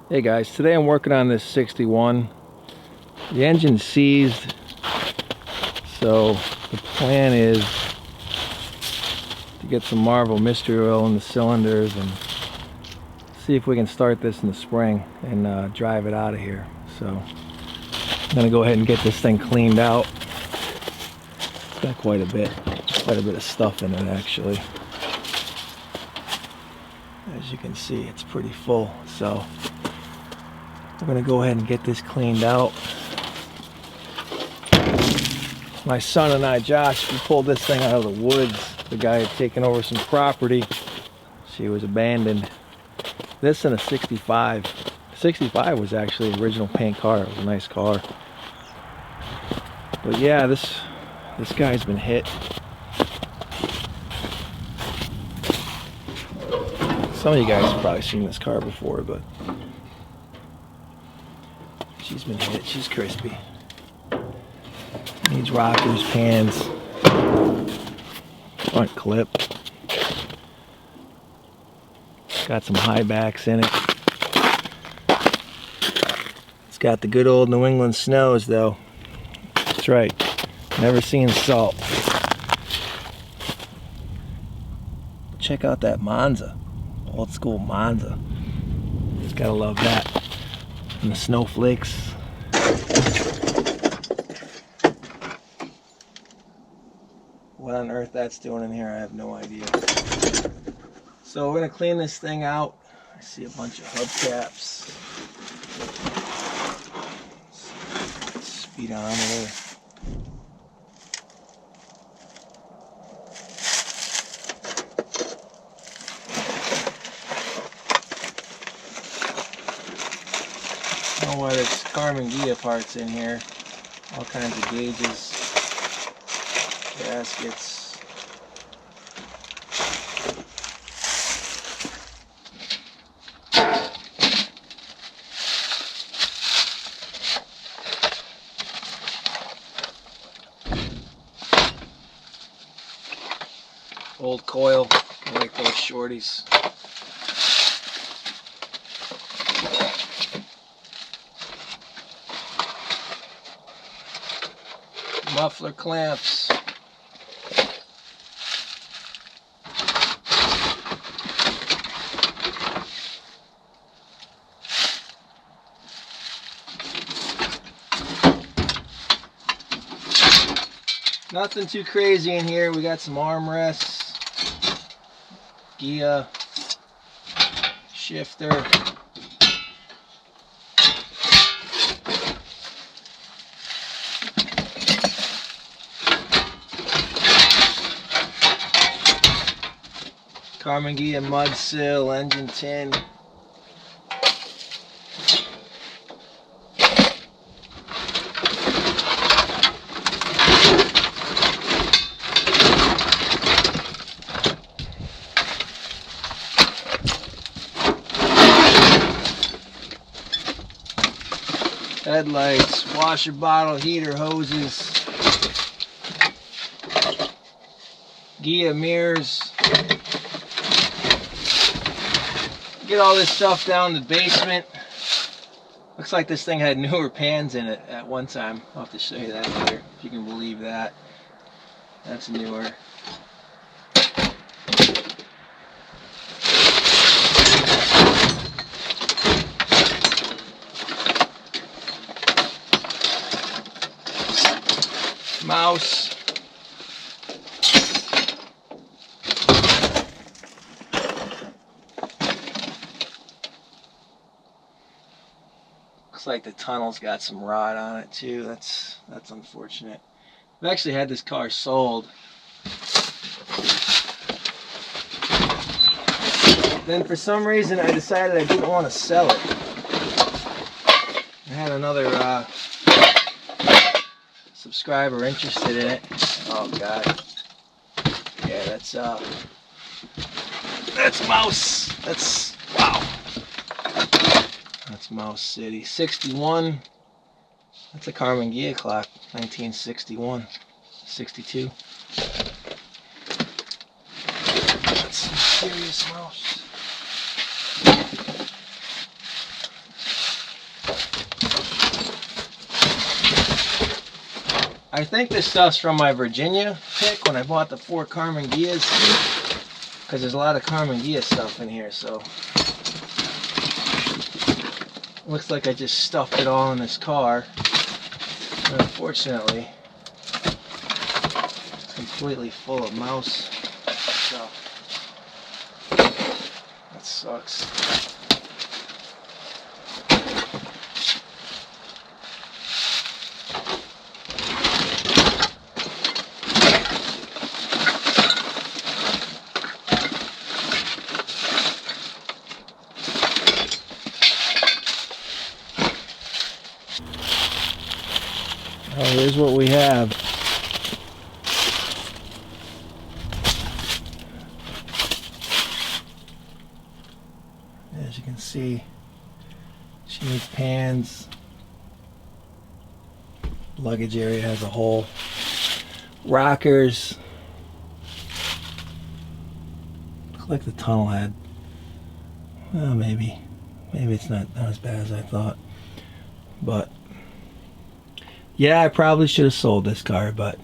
Hey guys, today I'm working on this 61. The engine's seized, so the plan is to get some Marvel mystery oil in the cylinders and see if we can start this in the spring and drive it out of here. So I'm gonna go ahead and get this thing cleaned out. It's got quite a bit of stuff in it actually. As you can see, it's pretty full, so we're gonna go ahead and get this cleaned out. My son and I, Josh, we pulled this thing out of the woods. The guy had taken over some property. She was abandoned. This and a 65. 65 was actually the original paint car. It was a nice car. But yeah, this guy's been hit. Some of you guys have probably seen this car before, but she's been hit. She's crispy. Needs rockers, pans, front clip. Got some high backs in it. It's got the good old New England snows though. That's right. Never seen salt. Check out that Monza. Old school Monza. Gotta love that. And the snowflakes. What on earth that's doing in here, I have no idea. So we're gonna clean this thing out. I see a bunch of hubcaps. Speedometer. I don't know why there's Carmen Ghia parts in here. All kinds of gauges. Gaskets. Old coil, I like those shorties. Muffler clamps. Nothing too crazy in here. We got some armrests, Ghia, shifter, Carmen Ghia mud sill, engine tin. Headlights, washer bottle, heater, hoses, Ghia mirrors. Get all this stuff down in the basement. Looks like this thing had newer pans in it at one time. I'll have to show you that later, if you can believe that. That's newer. Mouse. Looks like the tunnel's got some rot on it too. That's unfortunate. I've actually had this car sold. Then for some reason I decided I didn't want to sell it. I had another subscriber interested in it. Oh god. Yeah, that's Mouse. That's wow. That's Mouse City. 61. That's a Carmen Ghia clock. 1961. 62. That's some serious mouse. I think this stuff's from my Virginia pick when I bought the 4 Carmen Gias, because there's a lot of Carmen Gia stuff in here, so looks like I just stuffed it all in this car. But unfortunately, it's completely full of mouse stuff. That sucks. Oh, here's what we have. As you can see, she needs pans. Luggage area has a hole. Rockers. Look like the tunnel had. Well, maybe it's not as bad as I thought. But yeah, I probably should have sold this car, but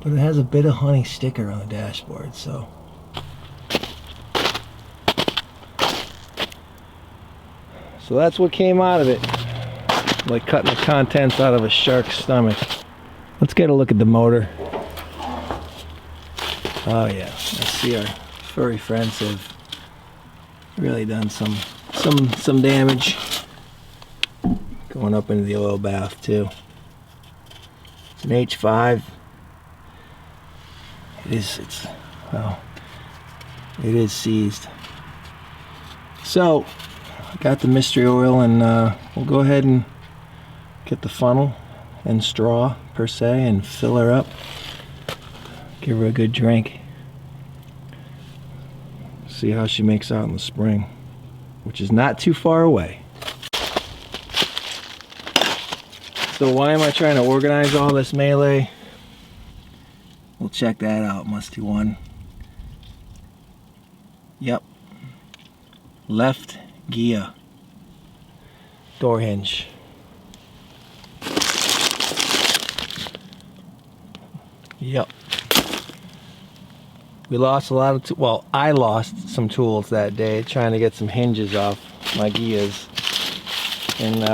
it has a bit of honey sticker on the dashboard, so that's what came out of it. Like cutting the contents out of a shark's stomach. Let's get a look at the motor. Oh yeah, I see our furry friends have really done some damage. Going up into the oil bath too. It's an H5. It is seized. So I got the mystery oil, and we'll go ahead and get the funnel and straw per se and fill her up. Give her a good drink. See how she makes out in the spring, which is not too far away. So why am I trying to organize all this melee? We'll check that out, Musty One. Yep. Left Gia. Door hinge. Yep. We lost a lot of, well, I lost some tools that day trying to get some hinges off my Gias. And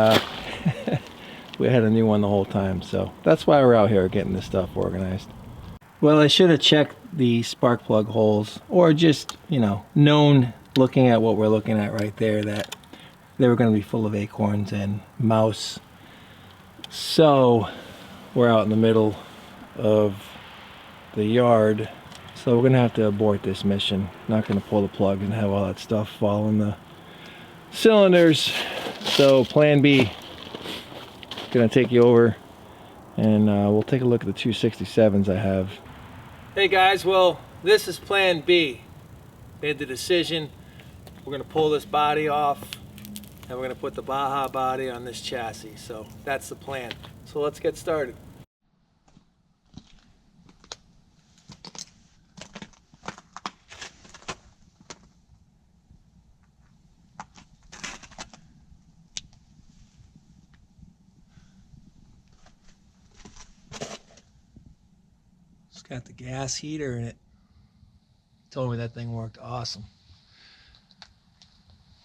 we had a new one the whole time, so that's why we're out here getting this stuff organized. Well, I should have checked the spark plug holes, or just, you know, known, looking at what we're looking at right there, that they were going to be full of acorns and mouse. So we're out in the middle of the yard, so we're going to have to abort this mission. Not going to pull the plug and have all that stuff fall in the cylinders. So plan B. Gonna take you over, and we'll take a look at the 267s I have. Hey guys, well, this is plan B. Made the decision. We're gonna pull this body off, and we're gonna put the Baja body on this chassis. So that's the plan. So let's get started. Got the gas heater in it. Told me that thing worked awesome.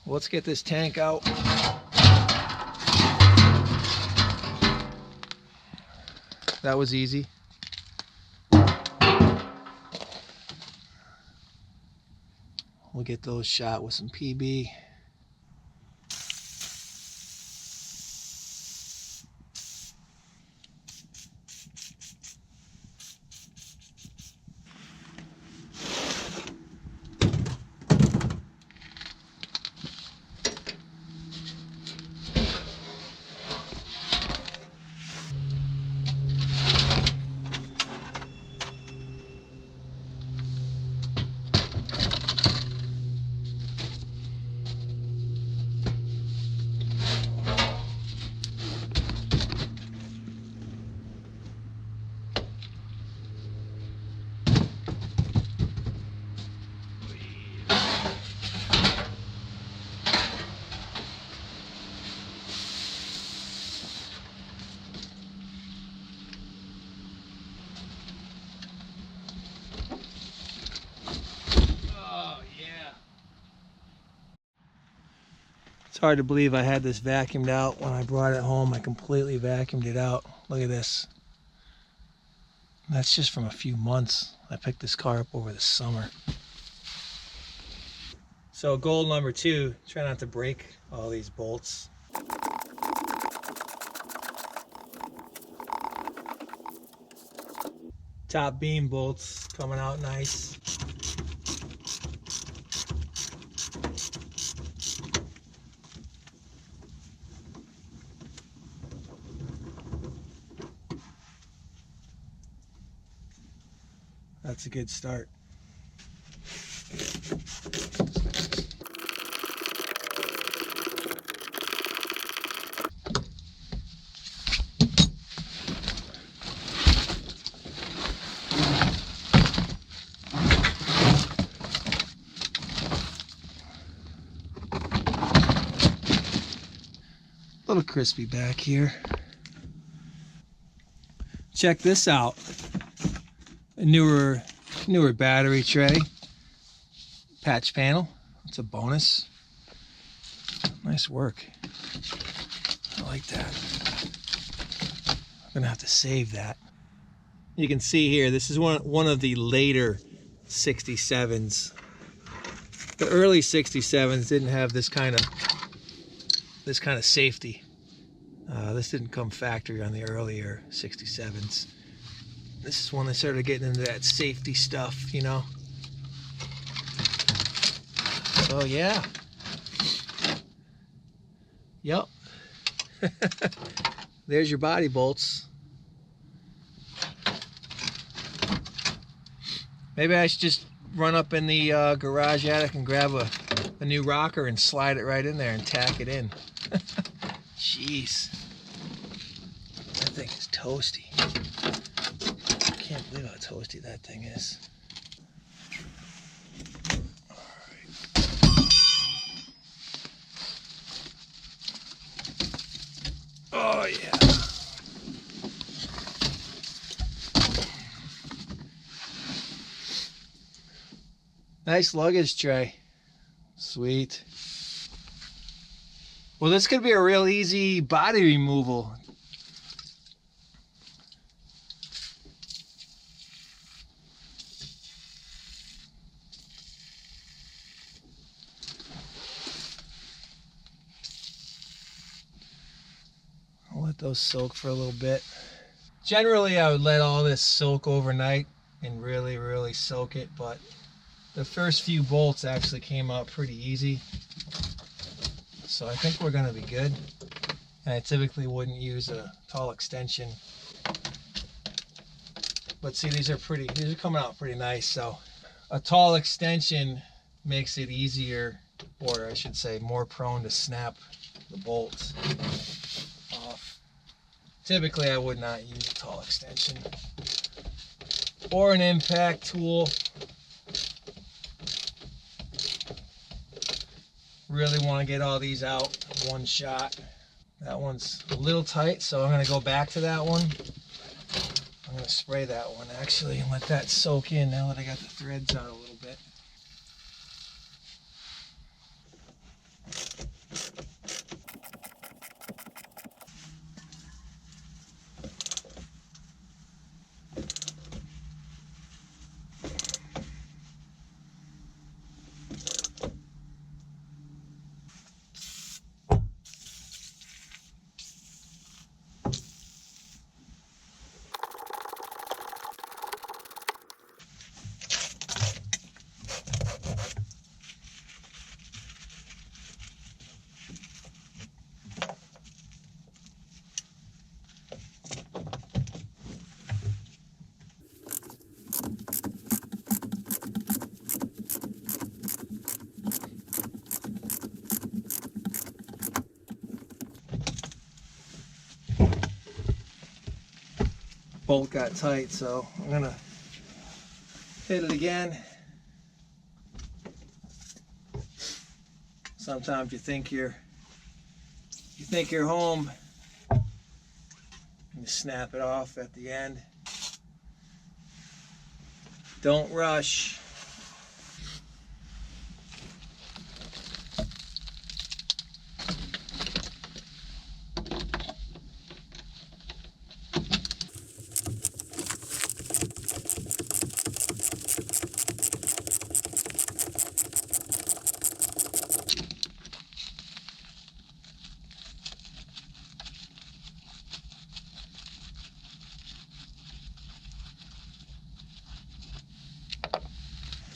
Well, let's get this tank out. That was easy. We'll get those shot with some PB. hard to believe I had this vacuumed out when I brought it home. I completely vacuumed it out. Look at this. That's just from a few months. I picked this car up over the summer. So goal number 2, try not to break all these bolts. Top beam bolts coming out nice. That's a good start. A little crispy back here. Check this out. A newer battery tray. Patch panel. It's a bonus. Nice work. I like that. I'm gonna have to save that. You can see here, this is one of the later 67s. The early 67s didn't have this kind of safety. This didn't come factory on the earlier 67s. This is when they started getting into that safety stuff, you know. So yeah. Yep. There's your body bolts. Maybe I should just run up in the garage attic and grab a new rocker and slide it right in there and tack it in. Jeez. That thing is toasty. I can't believe how toasty that thing is. Oh yeah. Nice luggage tray. Sweet. Well, this could be a real easy body removal. I'll let those soak for a little bit. Generally, I would let all this soak overnight and really soak it, but the first few bolts actually came out pretty easy. So I think we're going to be good. And I typically wouldn't use a tall extension. But see, these are coming out pretty nice. So a tall extension makes it easier, or I should say more prone to snap the bolts off. Typically I would not use a tall extension. Or an impact tool. Really want to get all these out one shot. That one's a little tight, so I'm going to go back to that one. I'm going to spray that one actually and let that soak in now that I got the threads out a little bit. Bolt got tight, so I'm gonna hit it again. Sometimes you think you're home, and you snap it off at the end. Don't rush.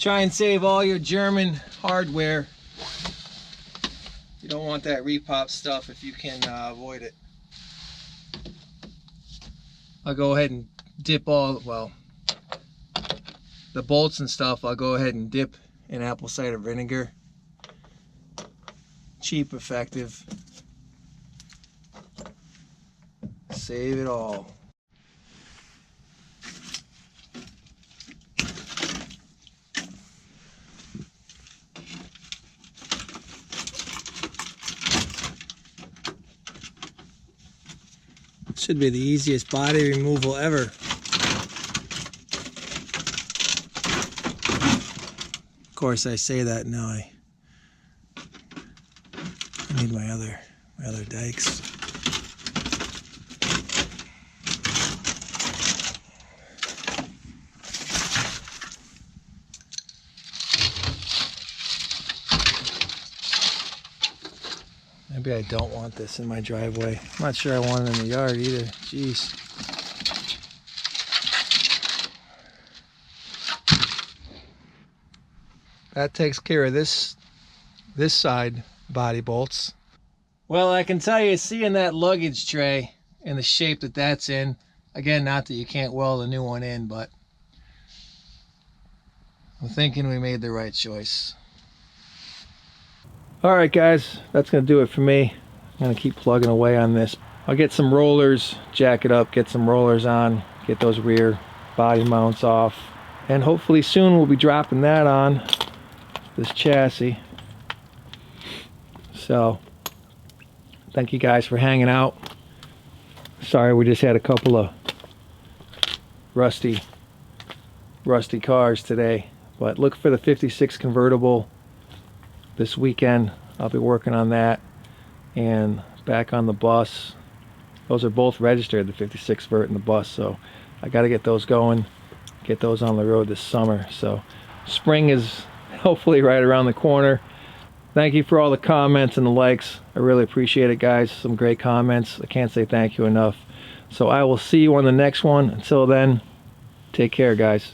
Try and save all your German hardware. You don't want that repop stuff if you can avoid it. I'll go ahead and dip all, well, the bolts and stuff, I'll go ahead and dip in apple cider vinegar. Cheap, effective. Save it all. Should be the easiest body removal ever. Of course, I say that now. I need my other dikes. Maybe I don't want this in my driveway. I'm not sure I want it in the yard either. Jeez. That takes care of this side body bolts. Well, I can tell you, seeing that luggage tray and the shape that that's in, again, not that you can't weld a new one in, but I'm thinking we made the right choice. Alright guys, that's going to do it for me. I'm going to keep plugging away on this. I'll get some rollers, jack it up, get some rollers on, get those rear body mounts off, and hopefully soon we'll be dropping that on this chassis. So, thank you guys for hanging out. Sorry we just had a couple of rusty cars today, but look for the 56 convertible this weekend. I'll be working on that, and back on the bus. Those are both registered, the 56 vert and the bus, so I got to get those going, get those on the road this summer. So spring is hopefully right around the corner. Thank you for all the comments and the likes. I really appreciate it, guys. Some great comments. I can't say thank you enough. So I will see you on the next one. Until then, take care, guys.